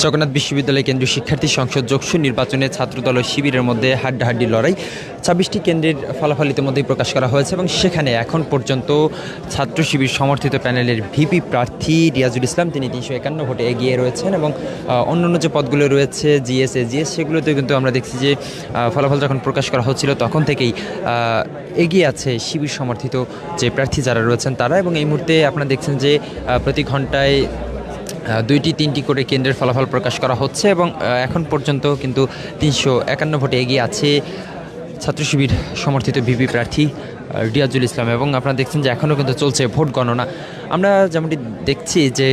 জগন্নাথ বিশ্ববিদ্যালয় কেন্দ্রীয় শিক্ষার্থী সংসদ যোগসু নির্বাচনে ছাত্রদল ও শিবিরের মধ্যে হাড্ডাহাড্ডি লড়াই ২৬টি কেন্দ্রের ফলাফল ইতিমধ্যেই প্রকাশ করা হয়েছে এবং সেখানে এখন পর্যন্ত ছাত্র শিবির সমর্থিত প্যানেলের ভিপি প্রার্থী রিয়াজুল ইসলাম তিনি ৩৫১ ভোটে এগিয়ে রয়েছেন এবং অন্যান্য যে পদগুলো রয়েছে জিএস এজিএস সেগুলোতেও কিন্তু আমরা দেখছি যে ফলাফল যখন প্রকাশ করা হচ্ছিল তখন থেকেই এগিয়ে আছে শিবির সমর্থিত যে প্রার্থী যারা রয়েছেন তারা। এবং এই মুহূর্তে আপনারা দেখছেন যে প্রতি ঘন্টায় ২-৩টি করে কেন্দ্রের ফলাফল প্রকাশ করা হচ্ছে এবং এখন পর্যন্ত কিন্তু ৩৫১ ভোটে এগিয়ে আছে ছাত্র শিবির সমর্থিত ভিপি প্রার্থী রিয়াজুল ইসলাম। এবং আপনারা দেখছেন যে এখনও কিন্তু চলছে ভোট গণনা। আমরা যেমনটি দেখছি যে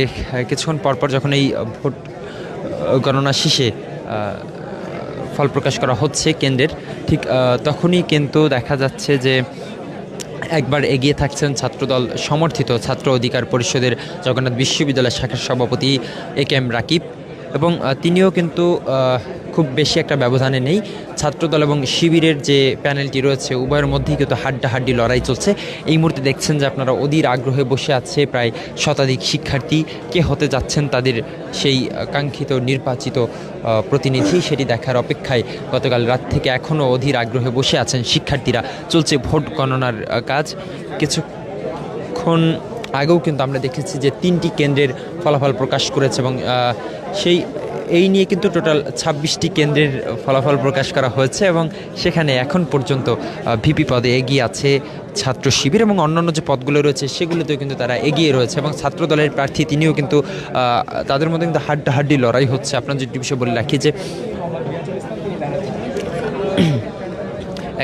কিছুক্ষণ পরপর যখন এই ভোট গণনা শেষে ফল প্রকাশ করা হচ্ছে কেন্দ্রের, ঠিক তখনই কিন্তু দেখা যাচ্ছে যে একবার এগিয়ে থাকছেন ছাত্রদল সমর্থিত ছাত্র অধিকার পরিষদের জগন্নাথ বিশ্ববিদ্যালয় শাখার সভাপতি AK রাকিব এবং তিনিও কিন্তু খুব বেশি একটা ব্যবধানে নেই। ছাত্রদল এবং শিবিরের যে প্যানেলটি রয়েছে উভয়ের মধ্যেই কিন্তু হাড্ডাহাড্ডি লড়াই চলছে। এই মুহূর্তে দেখছেন যে আপনারা অধীর আগ্রহে বসে আছে প্রায় শতাধিক শিক্ষার্থী, কে হতে যাচ্ছেন তাদের সেই কাঙ্ক্ষিত নির্বাচিত প্রতিনিধি সেটি দেখার অপেক্ষায় গতকাল রাত থেকে এখনও অধীর আগ্রহে বসে আছেন শিক্ষার্থীরা। চলছে ভোট গণনার কাজ। কিছুক্ষণ আগেও কিন্তু আমরা দেখেছি যে 3টি কেন্দ্রের ফলাফল প্রকাশ করেছে এবং এই নিয়ে কিন্তু টোটাল 26টি কেন্দ্রের ফলাফল প্রকাশ করা হয়েছে এবং সেখানে এখন পর্যন্ত ভিপি পদে এগিয়ে আছে ছাত্র শিবির এবং অন্যান্য যে পদগুলো রয়েছে সেগুলোতেও কিন্তু তারা এগিয়ে রয়েছে এবং ছাত্র দলের প্রার্থী তিনিও কিন্তু তাদের মধ্যে কিন্তু হাড্ডাহাড্ডি লড়াই হচ্ছে। আপনার যেটি বিষয় বলে রাখি যে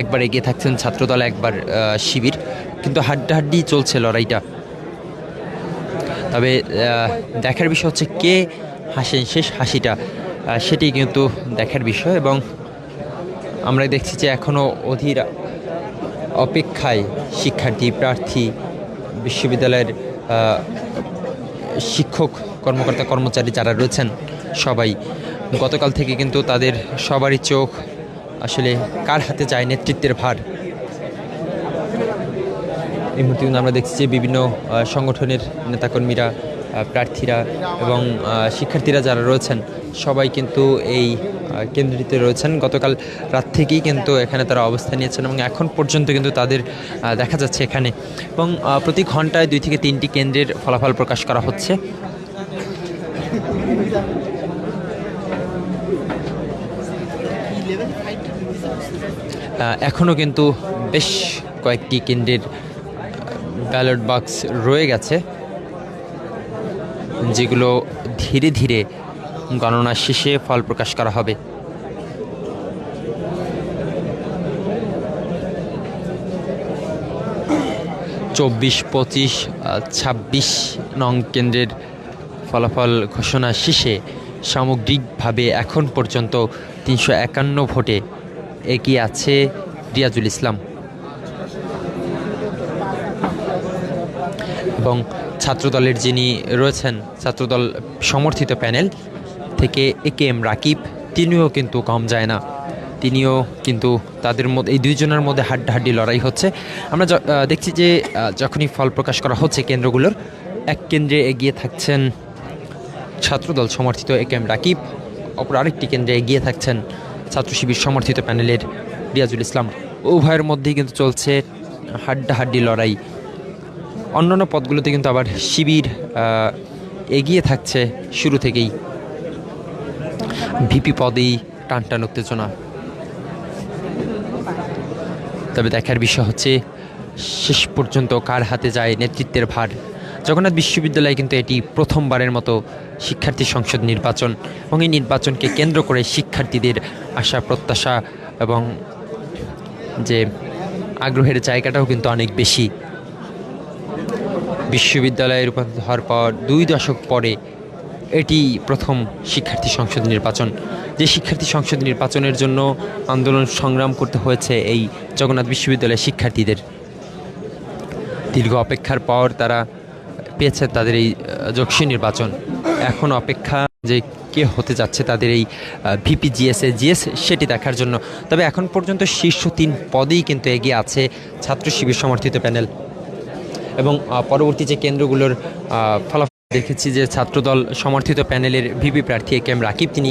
একবার এগিয়ে থাকছেন ছাত্রদল, একবার শিবির, কিন্তু হাড্ডাহাড্ডি চলছে লড়াইটা। তবে দেখার বিষয় হচ্ছে কে হাসেন শেষ হাসিটা, সেটি কিন্তু দেখার বিষয়। এবং আমরা দেখছি যে এখনও অধীর অপেক্ষায় শিক্ষার্থী, প্রার্থী, বিশ্ববিদ্যালয়ের শিক্ষক, কর্মকর্তা, কর্মচারী যারা রয়েছেন সবাই গতকাল থেকে কিন্তু তাদের সবারই চোখ আসলে কার হাতে যায় নেতৃত্বের ভার। এই মুহূর্তে কিন্তু আমরা দেখছি যে বিভিন্ন সংগঠনের নেতাকর্মীরা, প্রার্থীরা এবং শিক্ষার্থীরা যারা রয়েছেন সবাই কিন্তু এই কেন্দ্রটিতে রয়েছেন। গতকাল রাত থেকেই কিন্তু এখানে তারা অবস্থান নিয়েছেন এবং এখন পর্যন্ত কিন্তু তাদের দেখা যাচ্ছে এখানে। এবং প্রতি ঘন্টায় 2 থেকে 3টি কেন্দ্রের ফলাফল প্রকাশ করা হচ্ছে। এখনও কিন্তু বেশ কয়েকটি কেন্দ্রের ব্যালট বাক্স রয়ে গেছে যেগুলো ধীরে ধীরে গণনা শেষে ফল প্রকাশ করা হবে। চব্বিশ, 25, 26 নং কেন্দ্রের ফলাফল ঘোষণা শেষে সামগ্রিকভাবে এখন পর্যন্ত ৩৫১ ভোটে এগিয়ে আছে রিয়াজুল ইসলাম এবং ছাত্রদলের যিনি রয়েছেন ছাত্রদল সমর্থিত প্যানেল থেকে AK রাকিব, তিনিও কিন্তু কম যায় না। তিনিও কিন্তু তাদের মধ্যে এই দুইজনের মধ্যে হাড্ডাহাড্ডি লড়াই হচ্ছে। আমরা দেখছি যে যখনই ফল প্রকাশ করা হচ্ছে কেন্দ্রগুলোর, এক কেন্দ্রে এগিয়ে থাকছেন ছাত্রদল সমর্থিত AK রাকিব, অপর আরেকটি কেন্দ্রে এগিয়ে থাকছেন ছাত্র শিবির সমর্থিত প্যানেলের রিয়াজুল ইসলাম। উভয়ের মধ্যেই কিন্তু চলছে হাড্ডাহাড্ডি লড়াই। অন্যান্য পদগুলোতে কিন্তু আবার শিবির এগিয়ে থাকছে শুরু থেকেই। ভিপি পদেই টানটান উত্তেজনা। তবে দেখার বিষয় হচ্ছে শেষ পর্যন্ত কার হাতে যায় নেতৃত্বের ভার। জগন্নাথ বিশ্ববিদ্যালয়ে কিন্তু এটি প্রথমবারের মতো শিক্ষার্থী সংসদ নির্বাচন এবং এই নির্বাচনকে কেন্দ্র করে শিক্ষার্থীদের আশা, প্রত্যাশা এবং যে আগ্রহের জায়গাটাও কিন্তু অনেক বেশি। বিশ্ববিদ্যালয়ে রূপান্তরিত হওয়ার পর 2 দশক পরে এটি প্রথম শিক্ষার্থী সংসদ নির্বাচন, যে শিক্ষার্থী সংসদ নির্বাচনের জন্য আন্দোলন সংগ্রাম করতে হয়েছে এই জগন্নাথ বিশ্ববিদ্যালয়ের শিক্ষার্থীদের। দীর্ঘ অপেক্ষার পর তারা পেয়েছে তাদের এই যোগসু নির্বাচন। এখন অপেক্ষা যে কে হতে যাচ্ছে তাদের এই ভিপি জিএস সেটি দেখার জন্য। তবে এখন পর্যন্ত শীর্ষ 3 পদেই কিন্তু এগিয়ে আছে ছাত্র শিবির সমর্থিত প্যানেল এবং পরবর্তী যে কেন্দ্রগুলোর ফলাফল দেখেছি যে ছাত্রদল সমর্থিত প্যানেলের ভিপি প্রার্থী এ কে এম রাকিব তিনি